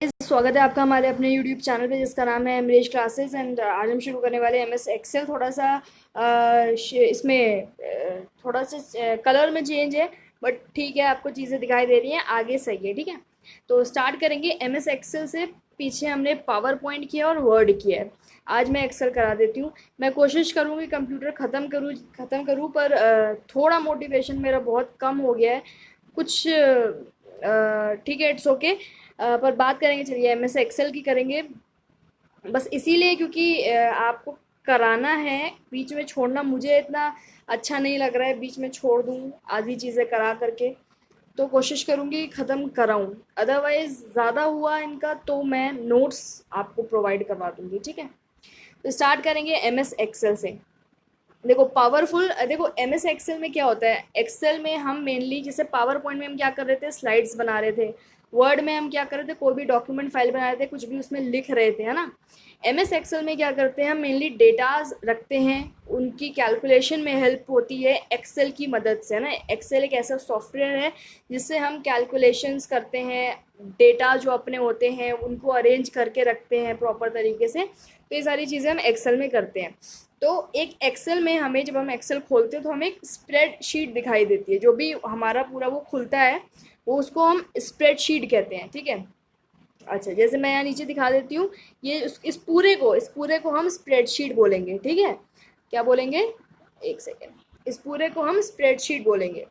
स्वागत है आपका हमारे अपने यूट्यूब चैनल पे जिसका नाम है एमरेज क्लासेस। एंड आज हम शुरू करने वाले एम एस एक्सेल। थोड़ा सा इसमें थोड़ा सा कलर में चेंज है, बट ठीक है, आपको चीज़ें दिखाई दे रही हैं, आगे सही है। ठीक है, तो स्टार्ट करेंगे एम एस एक्सेल से। पीछे हमने पावर पॉइंट किया और वर्ड किया है। आज मैं एक्सेल करा देती हूँ। मैं कोशिश करूँगी कंप्यूटर ख़त्म करूँ, पर थोड़ा मोटिवेशन मेरा बहुत कम हो गया है कुछ। ठीक है, इट्स ओके। पर बात करेंगे, चलिए एम एस एक्सेल की करेंगे। बस इसीलिए क्योंकि आपको कराना है, बीच में छोड़ना मुझे इतना अच्छा नहीं लग रहा है। बीच में छोड़ दूँ आधी चीज़ें करा करके, तो कोशिश करूँगी ख़त्म कराऊँ। अदरवाइज़ ज़्यादा हुआ इनका तो मैं नोट्स आपको प्रोवाइड करवा दूँगी। ठीक है, तो स्टार्ट करेंगे एम एस एक्सेल से। देखो पावरफुल, देखो एम एस एक्सेल में क्या होता है। एक्सेल में हम मेनली, जैसे पावर पॉइंट में हम क्या कर रहे थे, स्लाइड्स बना रहे थे। वर्ड में हम क्या कर रहे थे, कोई भी डॉक्यूमेंट फाइल बना रहे थे, कुछ भी उसमें लिख रहे थे, है ना। एम एस एक्सेल में क्या करते हैं, हम मेनली डेटाज रखते हैं, उनकी कैलकुलेशन में हेल्प होती है एक्सेल की मदद से, है ना। एक्सेल एक ऐसा सॉफ्टवेयर है जिससे हम कैलकुलेशंस करते हैं, डेटा जो अपने होते हैं उनको अरेंज करके रखते हैं प्रॉपर तरीके से। तो ये सारी चीज़ें हम एक्सेल में करते हैं। तो एक एक्सेल में हमें, जब हम एक्सेल खोलते हैं तो हमें एक स्प्रेडशीट दिखाई देती है। जो भी हमारा पूरा वो खुलता है, वो उसको हम स्प्रेडशीट कहते हैं। ठीक है, अच्छा, जैसे मैं यहाँ नीचे दिखा देती हूँ। ये इस पूरे को हम स्प्रेडशीट बोलेंगे। ठीक है, क्या बोलेंगे, एक सेकेंड, इस पूरे को हम स्प्रेडशीट बोलेंगे।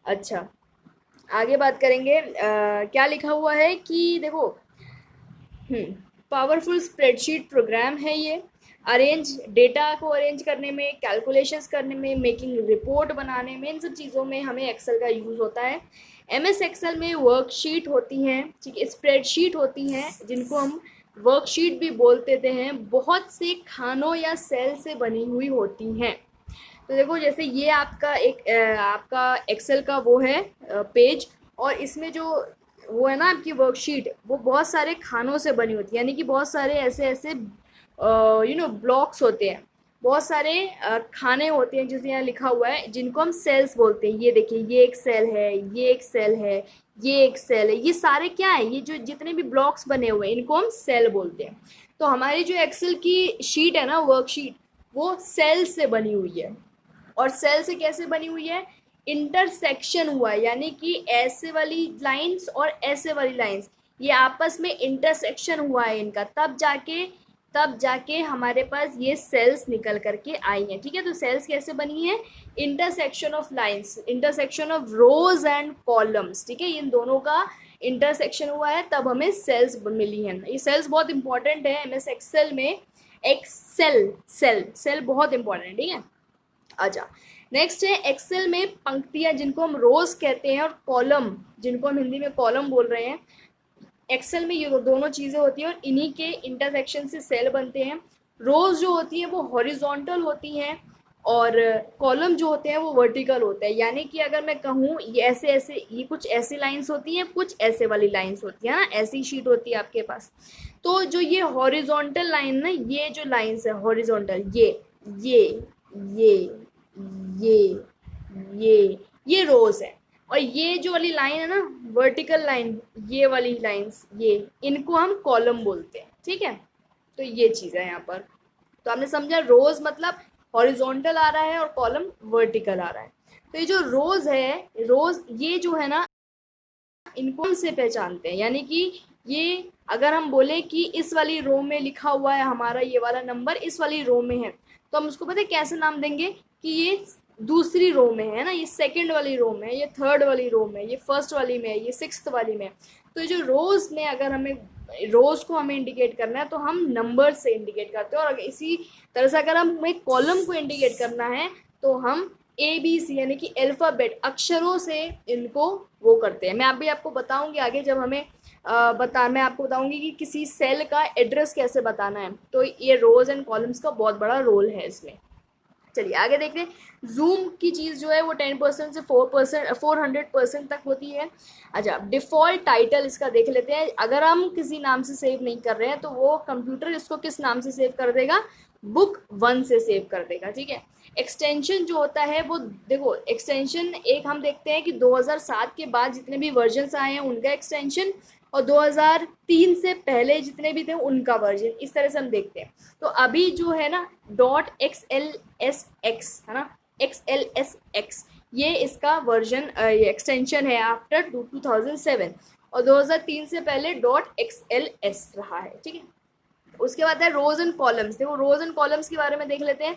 अच्छा, आगे बात करेंगे। क्या लिखा हुआ है कि देखो, पावरफुल स्प्रेडशीट प्रोग्राम है ये। अरेंज डेटा को अरेंज करने में, कैलकुलेशंस करने में, मेकिंग रिपोर्ट बनाने में, इन सब चीज़ों में हमें एक्सेल का यूज़ होता है। एम एस एक्सेल में वर्कशीट होती हैं, ठीक है, स्प्रेडशीट होती हैं, जिनको हम वर्कशीट भी बोल देते हैं, बहुत से खानों या सेल से बनी हुई होती हैं। तो देखो, जैसे ये आपका एक आपका एक्सेल का वो है पेज, और इसमें जो वो है ना आपकी वर्कशीट, वो बहुत सारे खानों से बनी होती है, यानी कि बहुत सारे ऐसे ऐसे ब्लॉक्स होते हैं, बहुत सारे खाने होते हैं, जैसे यहाँ लिखा हुआ है, जिनको हम सेल्स बोलते हैं। ये देखिए, ये एक सेल है, ये एक सेल है, ये एक सेल है। ये सारे क्या है, ये जो जितने भी ब्लॉक्स बने हुए हैं, इनको हम सेल बोलते हैं। तो हमारी जो एक्सेल की शीट है ना, वर्कशीट, वो सेल से बनी हुई है। और सेल से कैसे बनी हुई है, इंटरसेक्शन हुआ है, यानी कि ऐसे वाली लाइंस और ऐसे वाली लाइंस, ये आपस में इंटरसेक्शन हुआ है इनका, तब जाके हमारे पास ये सेल्स निकल करके आई हैं। ठीक है, तो सेल्स कैसे बनी है, intersection of lines, intersection of rose and columns. ठीक है, इन दोनों का इंटरसेक्शन हुआ है, तब हमें सेल्स मिली हैं। ये सेल्स बहुत इंपॉर्टेंट है एम एस एक्सेल में। एक्सेल सेल सेल बहुत इंपॉर्टेंट है। ठीक है, अच्छा, नेक्स्ट है एक्सेल में पंक्तियां, जिनको हम रोज कहते हैं, और कॉलम, जिनको हम हिंदी में कॉलम बोल रहे हैं। एक्सेल में ये दोनों चीजें होती हैं, और इन्हीं के इंटरसेक्शन से सेल बनते हैं। रोज जो होती है वो हॉरिजॉन्टल होती हैं, और कॉलम जो होते हैं वो वर्टिकल होते हैं। यानी कि अगर मैं कहूँ, ये ऐसे ऐसे, ये कुछ ऐसी लाइंस होती हैं, कुछ ऐसे वाली लाइंस होती है ना, ऐसी शीट होती है आपके पास। तो जो ये हॉरिजॉन्टल लाइन ना, ये जो लाइंस है हॉरिजॉन्टल, ये ये ये ये रोज है। और ये जो वाली लाइन है ना, वर्टिकल लाइन, ये वाली लाइंस, ये, इनको हम कॉलम बोलते हैं। ठीक है, तो ये चीज है यहाँ पर। तो आपने समझा, रोज मतलब हॉरिजॉन्टल आ रहा है और कॉलम वर्टिकल आ रहा है। तो ये जो रोज है, रोज ये जो है ना, इनको हम से पहचानते हैं। यानी कि ये, अगर हम बोले कि इस वाली रो में लिखा हुआ है हमारा ये वाला नंबर, इस वाली रो में है, तो हम उसको पता है कैसे नाम देंगे, कि ये दूसरी रो में है ना, ये सेकंड वाली रो में, ये थर्ड वाली रो में, ये फर्स्ट वाली में, ये सिक्स्थ वाली में। तो जो रोज में, अगर हमें रोज को हमें इंडिकेट करना है, तो हम नंबर से इंडिकेट करते हैं। और अगर इसी तरह से अगर हमें कॉलम को इंडिकेट करना है, तो हम ABC यानी कि अल्फाबेट, अक्षरों से इनको वो करते हैं। मैं अभी आपको बताऊंगी आगे, जब हमें मैं आपको बताऊंगी कि किसी सेल का एड्रेस कैसे बताना है। तो ये रोज एंड कॉलम्स का बहुत बड़ा रोल है इसमें। चलिए आगे देखते हैं। जूम की चीज़ जो है वो 10% से 400% तक होती है। अच्छा, डिफ़ॉल्ट टाइटल इसका देख लेते हैं। अगर हम किसी नाम से सेव नहीं कर रहे हैं, तो वो कंप्यूटर इसको किस नाम से सेव कर देगा, बुक 1 से सेव कर देगा। ठीक है, एक्सटेंशन जो होता है वो, देखो एक्सटेंशन एक हम देखते हैं कि 2007 के बाद जितने भी वर्जन्स आए हैं, उनका एक्सटेंशन और 2003 से पहले जितने भी थे उनका वर्जन, इस तरह से हम देखते हैं। तो अभी जो है ना .xlsx है ना, XLSX, ये इसका वर्जन एक्सटेंशन है आफ्टर 2007, और 2003 से पहले .xls रहा है, ठीक है। उसके बाद है रोज एंड कॉलम्स। देखो रोज एंड कॉलम्स के बारे में देख लेते हैं।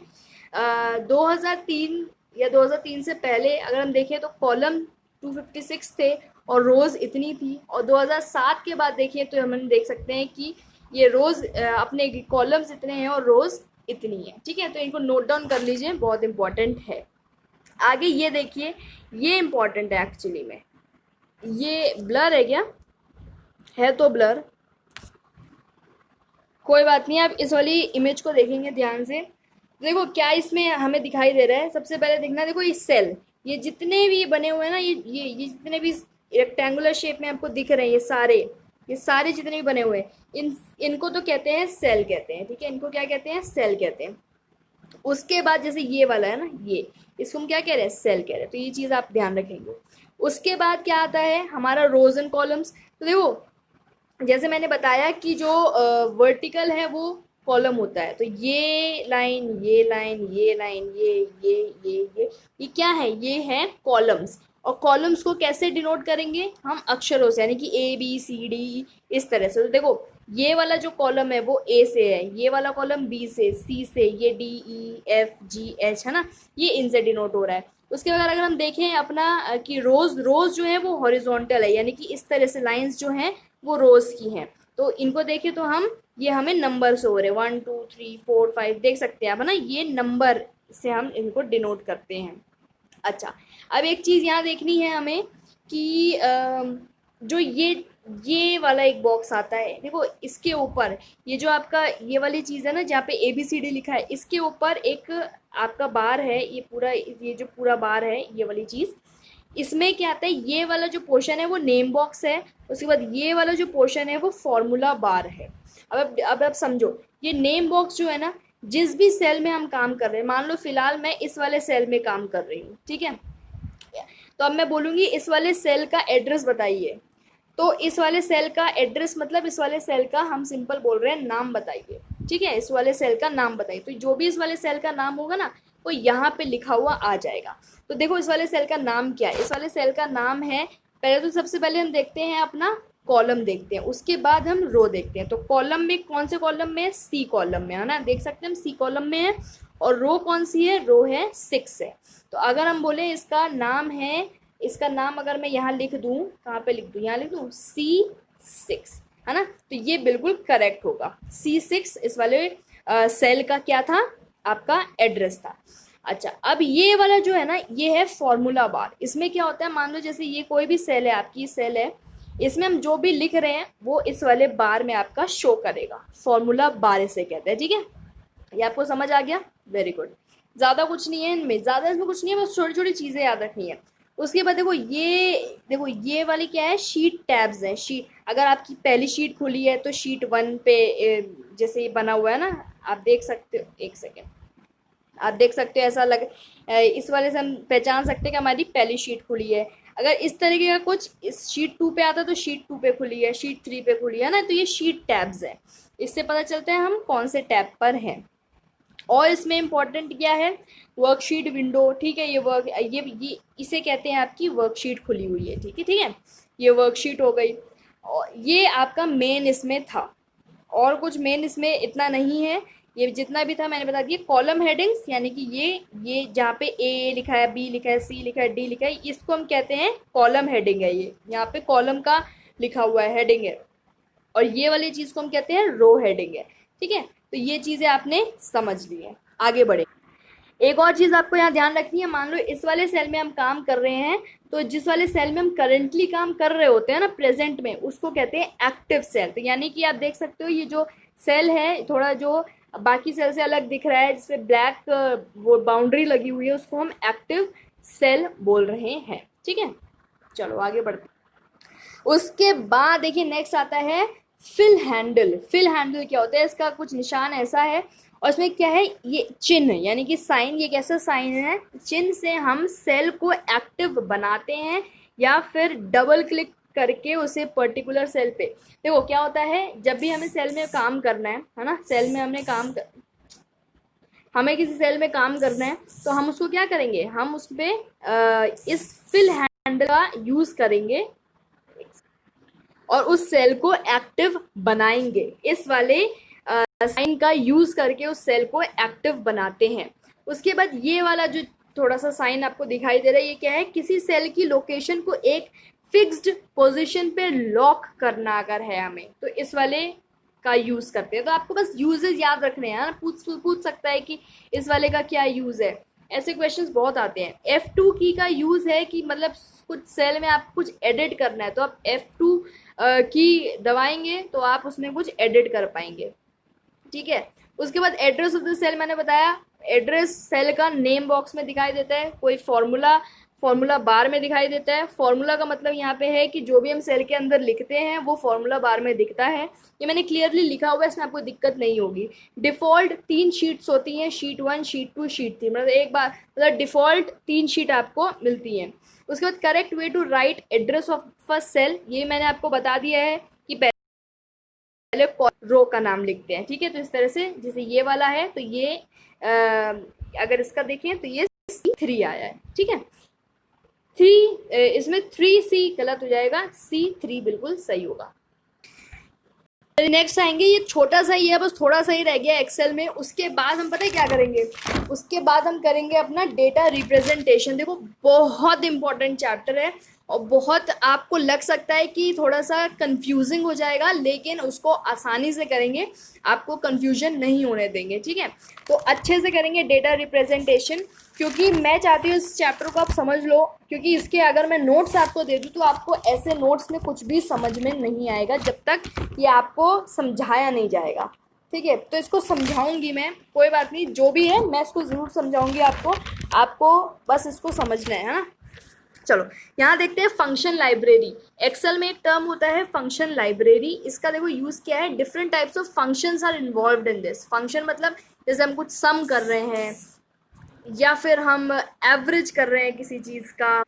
2003 या 2003 से पहले अगर हम देखें तो कॉलम 256 थे और रोज इतनी थी, और 2007 के बाद देखिए तो हम देख सकते हैं कि ये रोज अपने कॉलम्स इतने हैं और रोज इतनी है, ठीक है। तो इनको नोट डाउन कर लीजिए, बहुत इंपॉर्टेंट है। आगे ये देखिए, ये इंपॉर्टेंट है एक्चुअली में। ये ब्लर है क्या? है तो ब्लर, कोई बात नहीं। आप इस वाली इमेज को देखेंगे ध्यान से, देखो क्या इसमें हमें दिखाई दे रहा है। सबसे पहले देखना, देखो ये सेल, ये जितने भी बने हुए हैं ना, ये जितने भी रेक्टेंगुलर शेप में आपको दिख रहे हैं, ये सारे जितने भी बने हुए हैं, इनको तो कहते हैं सेल कहते हैं, ठीक है। इनको क्या कहते हैं? सेल कहते हैं। उसके बाद जैसे ये वाला है ना, ये इसको हम क्या कह रहे हैं? सेल कह रहे हैं। तो ये चीज़ आप ध्यान रखेंगे। उसके बाद क्या आता है हमारा रोज एंड कॉलम्स। तो देखो जैसे मैंने बताया कि जो वर्टिकल है वो कॉलम होता है, तो ये लाइन, ये लाइन, ये लाइन, ये क्या है? ये है कॉलम्स। और कॉलम्स को कैसे डिनोट करेंगे हम? अक्षरों से, यानी कि ABCD इस तरह से। तो देखो ये वाला जो कॉलम है वो A से है, ये वाला कॉलम B से, C से, ये DEFGH है ना, ये इनसे डिनोट हो रहा है। उसके बाद अगर हम देखें अपना कि रोज जो है वो हॉरिजॉन्टल है, यानी कि इस तरह से लाइंस जो हैं वो रोज की हैं। तो इनको देखें तो हम, ये हमें नंबर से हो रहे हैं, 1 2 3 4 5 देख सकते हैं आप, है ना, ये नंबर से हम इनको डिनोट करते हैं। अच्छा, अब एक चीज़ यहाँ देखनी है हमें कि जो ये वाला एक बॉक्स आता है, देखो इसके ऊपर ये जो आपका ये वाली चीज़ है ना जहाँ पे ABCD लिखा है, इसके ऊपर एक आपका बार है, ये जो पूरा बार है, ये वाली चीज़, इसमें क्या आता है? ये वाला जो पोर्शन है वो नेम बॉक्स है। उसके बाद ये वाला जो पोर्शन है वो फॉर्मूला बार है। अब आप समझो, ये नेम बॉक्स जो है ना, जिस भी सेल में हम काम कर रहे हैं, मान लो फिलहाल मैं इस वाले सेल में काम कर रही हूँ, ठीक है। तो अब मैं बोलूँगी इस वाले सेल का एड्रेस बताइए, तो इस वाले सेल का एड्रेस मतलब इस वाले सेल का हम सिंपल बोल रहे हैं नाम बताइए, ठीक है। इस वाले सेल का नाम बताइए, तो जो भी इस वाले सेल का नाम होगा ना वो यहाँ पे लिखा हुआ आ जाएगा। तो देखो इस वाले सेल का नाम क्या है? इस वाले सेल का नाम है, पहले तो सबसे पहले हम देखते हैं अपना कॉलम देखते हैं, उसके बाद हम रो देखते हैं। तो कॉलम में कौन से कॉलम में? C कॉलम में, है ना, देख सकते हैं हम C कॉलम में है। और रो कौन सी है? रो है 6 है। तो अगर हम बोले इसका नाम है, इसका नाम अगर मैं यहाँ लिख दूँ, कहाँ पे लिख दूँ? यहाँ लिख दूँ C6, है ना, तो ये बिल्कुल करेक्ट होगा। C6 इस वाले सेल का क्या था? आपका एड्रेस था। अच्छा, अब ये वाला जो है ना, ये है फॉर्मूला बार। इसमें क्या होता है, मान लो जैसे ये कोई भी सेल है, आपकी सेल है, इसमें हम जो भी लिख रहे हैं वो इस वाले बार में आपका शो करेगा। फॉर्मूला बार इसे कहते हैं, ठीक है। ये आपको समझ आ गया? Very good. ज़्यादा कुछ नहीं है इनमें, ज़्यादा इसमें कुछ नहीं है, बस छोटी छोटी चीज़ें याद रखनी है। उसके बाद देखो ये वाली क्या है? शीट टैब्स हैं। शीट, अगर आपकी पहली शीट खुली है तो शीट 1 पे जैसे ये बना हुआ है ना, आप देख सकते हो, एक सेकेंड, आप देख सकते हो ऐसा लग, इस वाले से हम पहचान सकते हैं कि हमारी पहली शीट खुली है। अगर इस तरीके का कुछ इस शीट 2 पे आता तो शीट 2 पे खुली है, शीट 3 पे खुली है ना, तो ये शीट टैब्स है। इससे पता चलता है हम कौन से टैब पर हैं। और इसमें इम्पॉर्टेंट क्या है? वर्कशीट विंडो, ठीक है। ये इसे कहते हैं आपकी वर्कशीट खुली हुई है, ठीक है, ठीक है। ये वर्कशीट हो गई, और ये आपका मेन इसमें था। और कुछ मेन इसमें इतना नहीं है, ये जितना भी था मैंने बता दिया। कॉलम हेडिंग्स, यानी कि ये जहाँ पे A लिखा है, B लिखा है, C लिखा है, D लिखा है, इसको हम कहते हैं कॉलम हेडिंग है। ये यहाँ पे कॉलम का लिखा हुआ है, हेडिंग है। और ये वाली चीज़ को हम कहते हैं रो हेडिंग है, ठीक है। तो ये चीज़ें आपने समझ ली है। आगे बढ़े, एक और चीज़ आपको यहाँ ध्यान रखनी है। मान लो इस वाले सेल में हम काम कर रहे हैं, तो जिस वाले सेल में हम करंटली काम कर रहे होते हैं ना प्रेजेंट में, उसको कहते हैं एक्टिव सेल। तो यानी कि आप देख सकते हो ये जो सेल है थोड़ा जो बाकी सेल से अलग दिख रहा है, जिसपे ब्लैक वो बाउंड्री लगी हुई है, उसको हम एक्टिव सेल बोल रहे हैं, ठीक है। चलो आगे बढ़ते हैं। उसके बाद देखिए नेक्स्ट आता है फिल हैंडल। फिल हैंडल क्या होता है? इसका कुछ निशान ऐसा है, और इसमें क्या है? ये चिन्ह, यानी कि साइन, ये कैसा साइन है? चिन्ह से हम सेल को एक्टिव बनाते हैं या फिर डबल क्लिक करके उसे पर्टिकुलर सेल पे, देखो क्या होता है, जब भी हमें सेल में काम करना है ना, सेल में हमें किसी सेल में काम करना है तो हम उसको क्या करेंगे, हम उस पर इस फिल हैंडल का यूज करेंगे और उस सेल को एक्टिव बनाएंगे। इस वाले साइन का यूज करके उस सेल को एक्टिव बनाते हैं। उसके बाद ये वाला जो थोड़ा सा साइन आपको दिखाई दे रहा है, ये क्या है, किसी सेल की लोकेशन को एक फिक्स्ड पोजीशन पे लॉक करना अगर है हमें, तो इस वाले का यूज करते हैं। तो आपको बस यूजेस याद रखने हैं, पूछ सकता है कि इस वाले का क्या यूज है, ऐसे क्वेश्चंस बहुत आते हैं। F2 की का यूज है कि मतलब कुछ सेल में आप कुछ एडिट करना है तो आप F2 की दबाएंगे तो आप उसमें कुछ एडिट कर पाएंगे, ठीक है। उसके बाद एड्रेस ऑफ द सेल मैंने बताया, एड्रेस सेल का नेम बॉक्स में दिखाई देता है, कोई फॉर्मूला बार में दिखाई देता है। फॉर्मूला का मतलब यहाँ पे है कि जो भी हम सेल के अंदर लिखते हैं वो फॉर्मूला बार में दिखता है। ये मैंने क्लियरली लिखा हुआ है, इसमें आपको दिक्कत नहीं होगी। डिफॉल्ट 3 शीट्स होती हैं, शीट 1, शीट 2, शीट 3, मतलब एक बार मतलब डिफॉल्ट 3 शीट आपको मिलती हैं। उसके बाद correct way to write address of first cell, ये मैंने आपको बता दिया है कि पहले रो का नाम लिखते हैं, ठीक है। तो इस तरह से जैसे ये वाला है तो ये अगर इसका देखें तो ये C3 आया है, ठीक है। 3 इसमें 3C गलत हो जाएगा, C3 बिल्कुल सही होगा। नेक्स्ट आएंगे, ये छोटा सा ही है, बस थोड़ा सा ही रह गया एक्सेल में। उसके बाद हम पता है क्या करेंगे, उसके बाद हम करेंगे अपना डेटा रिप्रेजेंटेशन। देखो बहुत इंपॉर्टेंट चैप्टर है और बहुत आपको लग सकता है कि थोड़ा सा कंफ्यूजिंग हो जाएगा, लेकिन उसको आसानी से करेंगे, आपको कंफ्यूजन नहीं होने देंगे, ठीक है। तो अच्छे से करेंगे डेटा रिप्रेजेंटेशन, क्योंकि मैं चाहती हूँ इस चैप्टर को आप समझ लो, क्योंकि इसके अगर मैं नोट्स आपको दे दूँ तो आपको ऐसे नोट्स में कुछ भी समझ में नहीं आएगा जब तक ये आपको समझाया नहीं जाएगा, ठीक है। तो इसको समझाऊंगी मैं, कोई बात नहीं, जो भी है मैं इसको ज़रूर समझाऊंगी आपको बस इसको समझना है ना। चलो यहाँ देखते हैं फंक्शन लाइब्रेरी। एक्सेल में एक टर्म होता है फंक्शन लाइब्रेरी, इसका देखो यूज क्या है, different types of functions are involved in this. Function मतलब जैसे हम कुछ सम कर रहे हैं या फिर हम एवरेज कर रहे हैं किसी चीज का,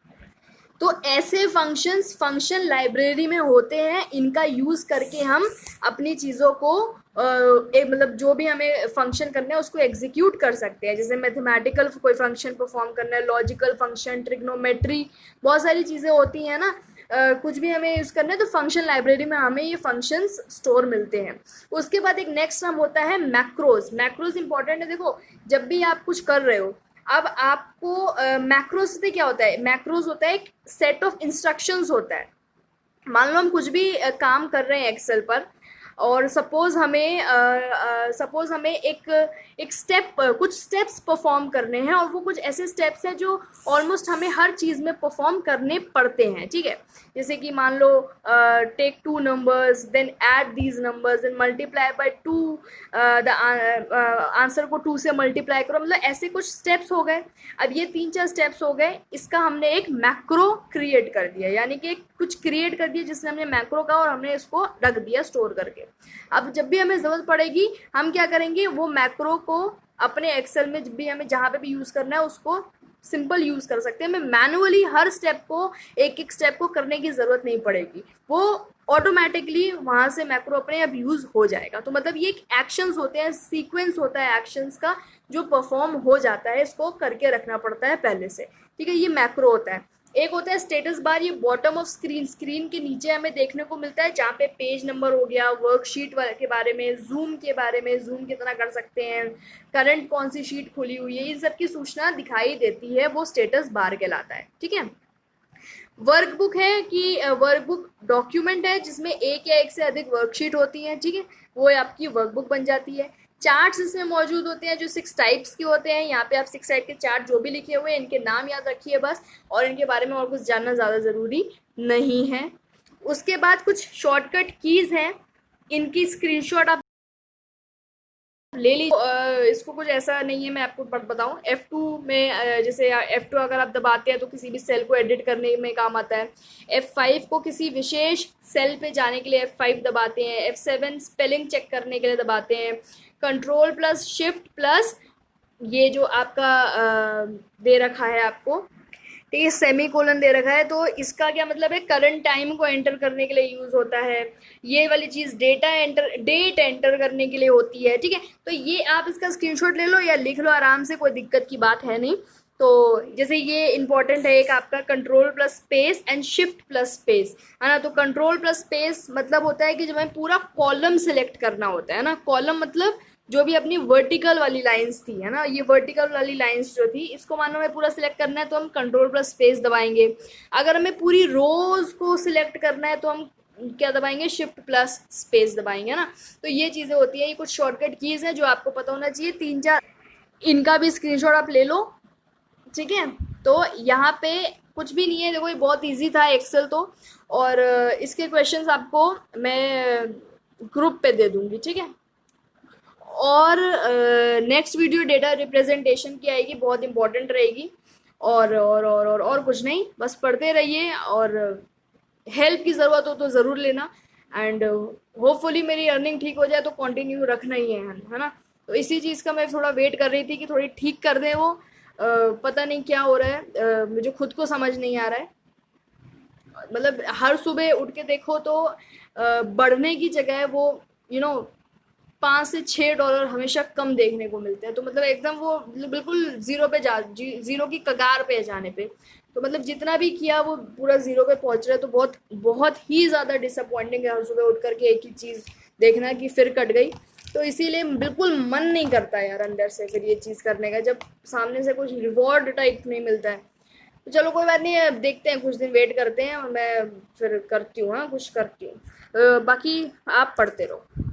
तो ऐसे फंक्शंस फंक्शन लाइब्रेरी में होते हैं। इनका यूज करके हम अपनी चीज़ों को मतलब जो भी हमें फंक्शन करना है उसको एग्जीक्यूट कर सकते हैं। जैसे मैथमेटिकल कोई फंक्शन परफॉर्म करना है, लॉजिकल फंक्शन, ट्रिग्नोमेट्री, बहुत सारी चीज़ें होती हैं ना, कुछ भी हमें यूज़ करना है तो फंक्शन लाइब्रेरी में हमें ये फंक्शंस स्टोर मिलते हैं। उसके बाद एक नेक्स्ट नाम होता है मैक्रोज। मैक्रोज इंपॉर्टेंट है, देखो जब भी आप कुछ कर रहे हो, अब आपको मैक्रोज से क्या होता है, मैक्रोज होता है एक सेट ऑफ इंस्ट्रक्शंस होता है। मान लो हम कुछ भी काम कर रहे हैं एक्सेल पर, और सपोज हमें एक स्टेप कुछ स्टेप्स परफॉर्म करने हैं, और वो कुछ ऐसे स्टेप्स हैं जो ऑलमोस्ट हमें हर चीज़ में परफॉर्म करने पड़ते हैं, ठीक है। जैसे कि मान लो take 2 numbers, then add these numbers, then multiply by 2, the answer को 2 से मल्टीप्लाई करो, मतलब ऐसे कुछ स्टेप्स हो गए। अब ये 3-4 स्टेप्स हो गए, इसका हमने एक मैक्रो क्रिएट कर दिया, यानी कि कुछ क्रिएट कर दिया जिसने हमने मैक्रो का, और हमने इसको रख दिया स्टोर करके। अब जब भी हमें ज़रूरत पड़ेगी हम क्या करेंगे, वो मैक्रो को अपने एक्सेल में जब भी हमें जहाँ पे भी यूज़ करना है उसको सिंपल यूज़ कर सकते हैं। हमें मैनुअली हर स्टेप को, एक एक स्टेप को करने की ज़रूरत नहीं पड़ेगी, वो ऑटोमेटिकली वहाँ से मैक्रो अपने आप यूज़ हो जाएगा। तो मतलब ये एक एक्शंस होते हैं, सीक्वेंस होता है एक्शंस का जो परफॉर्म हो जाता है, इसको करके रखना पड़ता है पहले से, ठीक है। ये मैक्रो होता है। एक होता है स्टेटस बार, ये बॉटम ऑफ स्क्रीन के नीचे हमें देखने को मिलता है, जहाँ पे पेज नंबर हो गया, वर्कशीट के बारे में, जूम के बारे में, जूम कितना कर सकते हैं, करंट कौन सी शीट खुली हुई है, इन सब की सूचना दिखाई देती है, वो स्टेटस बार कहलाता है, ठीक है। वर्कबुक है कि वर्कबुक डॉक्यूमेंट है जिसमें एक या एक से अधिक वर्कशीट होती हैं, ठीक है, वो आपकी वर्कबुक बन जाती है। चार्ट्स इसमें मौजूद होते हैं जो 6 टाइप्स के होते हैं। यहाँ पे आप 6 टाइप के चार्ट जो भी लिखे हुए हैं इनके नाम याद रखिए बस, और इनके बारे में और कुछ जानना ज़्यादा ज़रूरी नहीं है। उसके बाद कुछ शॉर्टकट कीज़ हैं, इनकी स्क्रीनशॉट आप ले लीजिए। इसको कुछ ऐसा नहीं है, मैं आपको बताऊं, F2 में जैसे F2 अगर आप दबाते हैं तो किसी भी सेल को एडिट करने में काम आता है। F5 को किसी विशेष सेल पे जाने के लिए F5 दबाते हैं। F7 स्पेलिंग चेक करने के लिए दबाते हैं। कंट्रोल प्लस शिफ्ट प्लस ये जो आपका दे रखा है आपको ठीक है, सेमी कोलन दे रखा है, तो इसका क्या मतलब है, करंट टाइम को एंटर करने के लिए यूज होता है। ये वाली चीज डेट एंटर करने के लिए होती है। ठीक है, तो ये आप इसका स्क्रीनशॉट ले लो या लिख लो आराम से, कोई दिक्कत की बात है नहीं। तो जैसे ये इंपॉर्टेंट है एक आपका control plus space and shift plus space, है ना। तो कंट्रोल प्लस स्पेस मतलब होता है कि जब हमें पूरा कॉलम सिलेक्ट करना होता है ना, कॉलम मतलब जो भी अपनी वर्टिकल वाली लाइंस थी, है ना, ये वर्टिकल वाली लाइंस जो थी, इसको मान लो हमें पूरा सिलेक्ट करना है तो हम कंट्रोल प्लस स्पेस दबाएंगे। अगर हमें पूरी रोज को सिलेक्ट करना है तो हम क्या दबाएंगे, शिफ्ट प्लस स्पेस दबाएंगे ना। तो ये चीजें होती है, ये कुछ शॉर्टकट कीज है जो आपको पता होना चाहिए, 3-4 इनका भी स्क्रीनशॉट आप ले लो। ठीक है, तो यहाँ पे कुछ भी नहीं है, देखो ये बहुत इजी था एक्सेल तो। और इसके क्वेश्चंस आपको मैं ग्रुप पे दे दूंगी। ठीक है, और नेक्स्ट वीडियो डेटा रिप्रेजेंटेशन की आएगी, बहुत इंपॉर्टेंट रहेगी। और कुछ नहीं, बस पढ़ते रहिए, और हेल्प की ज़रूरत हो तो ज़रूर लेना। एंड होपफुली मेरी अर्निंग ठीक हो जाए तो कंटिन्यू रखना ही है ना। तो इसी चीज़ का मैं थोड़ा वेट कर रही थी कि थोड़ी ठीक कर दें वो। पता नहीं क्या हो रहा है, मुझे खुद को समझ नहीं आ रहा है। मतलब हर सुबह उठ के देखो तो बढ़ने की जगह वो यू नो 5 से 6 डॉलर हमेशा कम देखने को मिलते हैं। तो मतलब एकदम वो बिल्कुल जीरो की कगार पे जाने पे, तो मतलब जितना भी किया वो पूरा जीरो पे पहुंच रहा है। तो बहुत बहुत ही ज़्यादा डिसअपॉइंटिंग है हर सुबह उठ करके एक ही चीज़ देखना कि फिर कट गई। तो इसीलिए बिल्कुल मन नहीं करता यार अंदर से फिर ये चीज़ करने का, जब सामने से कुछ रिवॉर्ड टाइप नहीं मिलता है। तो चलो कोई बात नहीं है, देखते हैं, कुछ दिन वेट करते हैं, मैं फिर करती हूँ, हाँ कुछ करती हूँ। बाकी आप पढ़ते रहो।